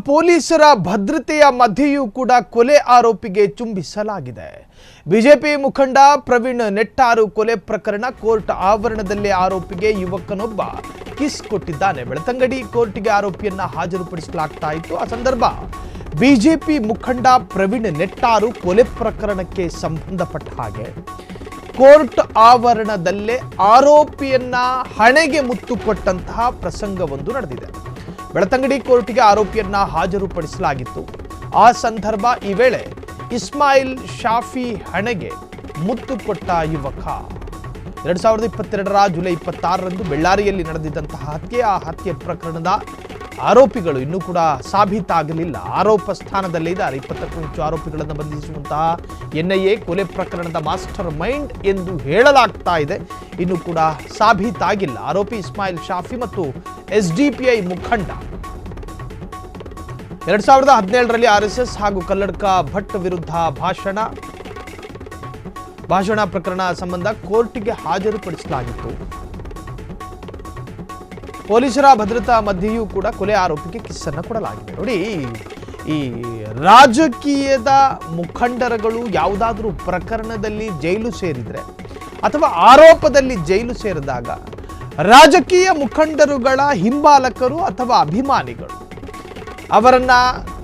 ಪೊಲೀಸರ ಭದ್ರತೆಯ ಮಧ್ಯೆಯೂ ಕೂಡ ಕೊಲೆ ಆರೋಪಿಗೆ ಚುಂಬಿಸಲಾಗಿದೆ. ಬಿಜೆಪಿ ಮುಖಂಡ ಪ್ರವೀಣ್ ನೆಟ್ಟಾರು ಕೊಲೆ ಪ್ರಕರಣ ಕೋರ್ಟ್ ಆವರಣದಲ್ಲೇ ಆರೋಪಿಗೆ ಯುವಕನೊಬ್ಬ ಕಿಸ್ ಕೊಟ್ಟಿದ್ದಾನೆ. ಬೆಳತಂಗಡಿ ಕೋರ್ಟ್ಗೆ ಆರೋಪಿಯನ್ನ ಹಾಜರುಪಡಿಸಲಾಗ್ತಾ ಇತ್ತು. ಆ ಸಂದರ್ಭ ಬಿಜೆಪಿ ಮುಖಂಡ ಪ್ರವೀಣ್ ನೆಟ್ಟಾರು ಕೊಲೆ ಪ್ರಕರಣಕ್ಕೆ ಸಂಬಂಧಪಟ್ಟ ಹಾಗೆ ಕೋರ್ಟ್ ಆವರಣದಲ್ಲೇ ಆರೋಪಿಯನ್ನ ಹಣೆಗೆ ಮುತ್ತು ಕೊಟ್ಟಂತಹ ಪ್ರಸಂಗವೊಂದು ನಡೆದಿದೆ. ಬೆಳತಂಗಡಿ ಕೋರ್ಟ್ಗೆ ಆರೋಪಿಯನ್ನ ಹಾಜರುಪಡಿಸಲಾಗಿತ್ತು. ಆ ಸಂದರ್ಭ ಈ ವೇಳೆ ಇಸ್ಮಾಯಿಲ್ ಶಾಫಿ ಹಣೆಗೆ ಮುತ್ತು ಕೊಟ್ಟ ಯುವಕ 2022ರ ಜುಲೈ 26ರಂದು ಬೆಳ್ಳಾರಿಯಲ್ಲಿ ನಡೆದಿದ್ದಂತಹ ಹತ್ಯೆ. ಆ ಹತ್ಯೆ ಪ್ರಕರಣದ ಆರೋಪಿಗಳು ಇನ್ನೂ ಕೂಡ ಸಾಬೀತಾಗಲಿಲ್ಲ. ಆರೋಪ ಸ್ಥಾನದಲ್ಲೇ ಇದ್ದಾರೆ. 20ಕ್ಕೂ ಹೆಚ್ಚು ಆರೋಪಿಗಳನ್ನು ಬಂಧಿಸುವಂತಹ ಎನ್ಐಎ ಕೊಲೆ ಪ್ರಕರಣದ ಮಾಸ್ಟರ್ ಮೈಂಡ್ ಎಂದು ಹೇಳಲಾಗ್ತಾ ಇದೆ. ಇನ್ನೂ ಕೂಡ ಸಾಬೀತಾಗಿಲ್ಲ. ಆರೋಪಿ ಇಸ್ಮಾಯಿಲ್ ಶಾಫಿ ಮತ್ತು ಎಸ್ಡಿಪಿಐ ಮುಖಂಡ 2017ರಲ್ಲಿ RSS ಹಾಗೂ ಕಲ್ಲಡ್ಕ ಭಟ್ ವಿರುದ್ಧ ಭಾಷಣ ಪ್ರಕರಣ ಸಂಬಂಧ ಕೋರ್ಟ್ಗೆ ಹಾಜರುಪಡಿಸಲಾಗಿತ್ತು. ಪೊಲೀಸರ ಭದ್ರತಾ ಮಧ್ಯೆಯೂ ಕೂಡ ಕೊಲೆ ಆರೋಪಿಗೆ ಕಿಸ್ಸನ್ನು ಕೊಡಲಾಗಿದೆ. ನೋಡಿ, ಈ ರಾಜಕೀಯದ ಮುಖಂಡರುಗಳು ಯಾವುದಾದ್ರೂ ಪ್ರಕರಣದಲ್ಲಿ ಜೈಲು ಸೇರಿದ್ರೆ ಅಥವಾ ಆರೋಪದಲ್ಲಿ ಜೈಲು ಸೇರಿದಾಗ ರಾಜಕೀಯ ಮುಖಂಡರುಗಳ ಹಿಂಬಾಲಕರು ಅಥವಾ ಅಭಿಮಾನಿಗಳು ಅವರನ್ನ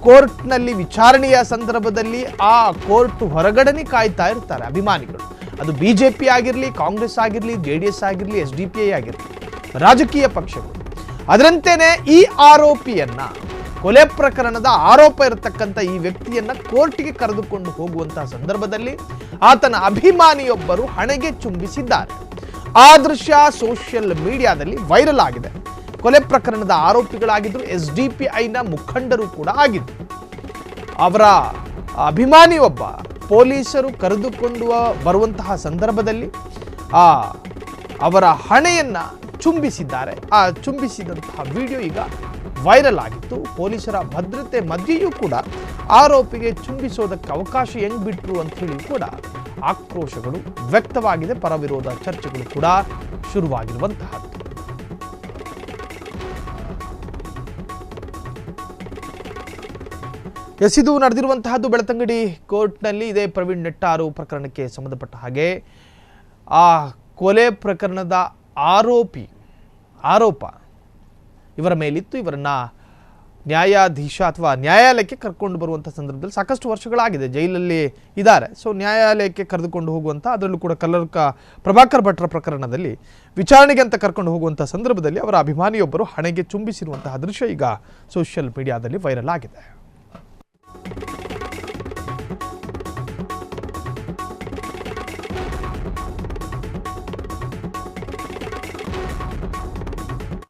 ಕೋರ್ಟ್ನಲ್ಲಿ ವಿಚಾರಣೆಯ ಸಂದರ್ಭದಲ್ಲಿ ಆ ಕೋರ್ಟ್ ಹೊರಗಡೆನೇ ಕಾಯ್ತಾ ಇರ್ತಾರೆ. ಅಭಿಮಾನಿಗಳು, ಅದು ಬಿಜೆಪಿ ಆಗಿರಲಿ, ಕಾಂಗ್ರೆಸ್ ಆಗಿರಲಿ, JDS ಆಗಿರಲಿ, SDPI ಆಗಿರಲಿ, ರಾಜಕೀಯ ಪಕ್ಷಗಳು. ಅದರಂತೆಯೇ ಈ ಆರೋಪಿಯನ್ನ, ಕೊಲೆ ಪ್ರಕರಣದ ಆರೋಪ ಇರತಕ್ಕಂಥ ಈ ವ್ಯಕ್ತಿಯನ್ನ ಕೋರ್ಟ್ಗೆ ಕರೆದುಕೊಂಡು ಹೋಗುವಂತಹ ಸಂದರ್ಭದಲ್ಲಿ ಆತನ ಅಭಿಮಾನಿಯೊಬ್ಬರು ಹಣೆಗೆ ಚುಂಬಿಸಿದ್ದಾರೆ. ಆ ದೃಶ್ಯ ಸೋಷಿಯಲ್ ಮೀಡಿಯಾದಲ್ಲಿ ವೈರಲ್ ಆಗಿದೆ. ಕೊಲೆ ಪ್ರಕರಣದ ಆರೋಪಿಗಳಾಗಿದ್ದರು, SDPIನ ಮುಖಂಡರು ಕೂಡ ಆಗಿದ್ರು. ಅವರ ಅಭಿಮಾನಿಯೊಬ್ಬ ಪೊಲೀಸರು ಕರೆದುಕೊಂಡು ಬರುವಂತಹ ಸಂದರ್ಭದಲ್ಲಿ ಅವರ ಹಣೆಯನ್ನ ಚುಂಬಿಸಿದ್ದಾರೆ. ಆ ಚುಂಬಿಸಿದಂತಹ ವಿಡಿಯೋ ಈಗ ವೈರಲ್ ಆಗಿತ್ತು. ಪೊಲೀಸರ ಭದ್ರತೆ ಮಧ್ಯೆಯೂ ಕೂಡ ಆರೋಪಿಗೆ ಚುಂಬಿಸೋದಕ್ಕೆ ಅವಕಾಶ ಹೆಂಗ್ ಬಿಟ್ರು ಅಂತ ಹೇಳಿ ಕೂಡ ಆಕ್ರೋಶಗಳು ವ್ಯಕ್ತವಾಗಿದೆ. ಪರವಿರೋಧ ಚರ್ಚೆಗಳು ಕೂಡ ಶುರುವಾಗಿರುವಂತಹದ್ದು. ಇದು ನಡೆದಿರುವಂತಹದ್ದು ಬೆಳತಂಗಡಿ ಕೋರ್ಟ್ನಲ್ಲಿ. ಇದೇ ಪ್ರವೀಣ್ ನೆಟ್ಟಾರು ಪ್ರಕರಣಕ್ಕೆ ಸಂಬಂಧಪಟ್ಟ ಹಾಗೆ ಆ ಕೊಲೆ ಪ್ರಕರಣದ ಆರೋಪ ಇವರ ಮೇಲಿತ್ತು. ಇವರನ್ನ ನ್ಯಾಯಾಧೀಶ ಅಥವಾ ನ್ಯಾಯಾಲಯಕ್ಕೆ ಕರ್ಕೊಂಡು ಬರುವಂಥ ಸಂದರ್ಭದಲ್ಲಿ ಸಾಕಷ್ಟು ವರ್ಷಗಳಾಗಿದೆ, ಜೈಲಲ್ಲಿ ಇದ್ದಾರೆ. ಸೊ ನ್ಯಾಯಾಲಯಕ್ಕೆ ಕರೆದುಕೊಂಡು ಹೋಗುವಂಥ, ಅದರಲ್ಲೂ ಕೂಡ ಕಲ್ಲಡ್ಕ ಪ್ರಭಾಕರ್ ಭಟ್ರ ಪ್ರಕರಣದಲ್ಲಿ ವಿಚಾರಣೆಗೆ ಅಂತ ಕರ್ಕೊಂಡು ಹೋಗುವಂಥ ಸಂದರ್ಭದಲ್ಲಿ ಅವರ ಅಭಿಮಾನಿಯೊಬ್ಬರು ಹಣೆಗೆ ಚುಂಬಿಸಿರುವಂತಹ ದೃಶ್ಯ ಈಗ ಸೋಷಿಯಲ್ ಮೀಡಿಯಾದಲ್ಲಿ ವೈರಲ್ ಆಗಿದೆ.